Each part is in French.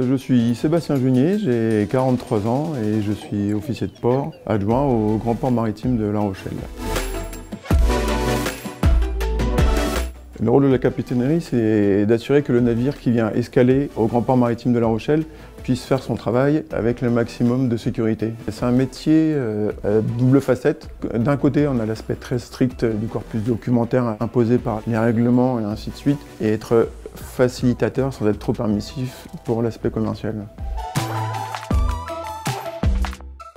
Je suis Sébastien Junier, j'ai 43 ans et je suis officier de port adjoint au Grand Port Maritime de La Rochelle. Le rôle de la capitainerie, c'est d'assurer que le navire qui vient escaler au Grand Port Maritime de La Rochelle puisse faire son travail avec le maximum de sécurité. C'est un métier à double facette. D'un côté, on a l'aspect très strict du corpus documentaire imposé par les règlements et ainsi de suite, et être facilitateur sans être trop permissif pour l'aspect commercial.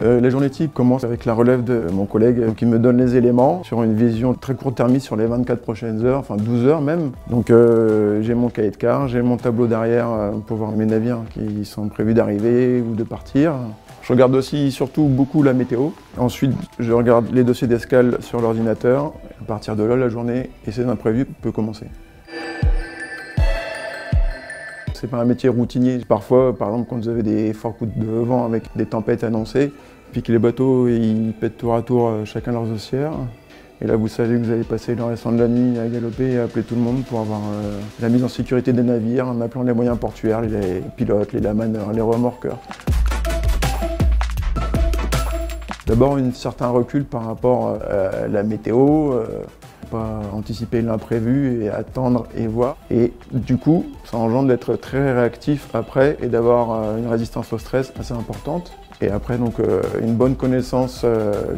La journée type commence avec la relève de mon collègue qui me donne les éléments sur une vision très court-termiste sur les 24 prochaines heures, enfin 12 heures même. Donc j'ai mon cahier de quart, j'ai mon tableau d'arrière pour voir mes navires qui sont prévus d'arriver ou de partir. Je regarde aussi surtout beaucoup la météo. Ensuite, je regarde les dossiers d'escale sur l'ordinateur. À partir de là, la journée et ses imprévus peut commencer. C'est pas un métier routinier. Parfois, par exemple, quand vous avez des forts coups de vent avec des tempêtes annoncées, puis que les bateaux ils pètent tour à tour chacun leurs haussières, et là vous savez que vous allez passer le restant de la nuit à galoper et à appeler tout le monde pour avoir la mise en sécurité des navires, en appelant les moyens portuaires, les pilotes, les lamaneurs, les remorqueurs. D'abord, un certain recul par rapport à la météo. Pas anticiper l'imprévu et attendre et voir. Et du coup, ça engendre d'être très réactif après et d'avoir une résistance au stress assez importante. Et après, donc, une bonne connaissance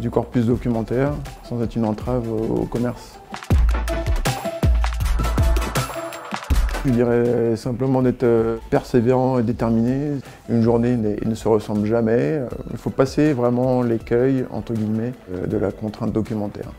du corpus documentaire sans être une entrave au commerce. Je dirais simplement d'être persévérant et déterminé. Une journée ne se ressemble jamais. Il faut passer vraiment l'écueil, entre guillemets, de la contrainte documentaire.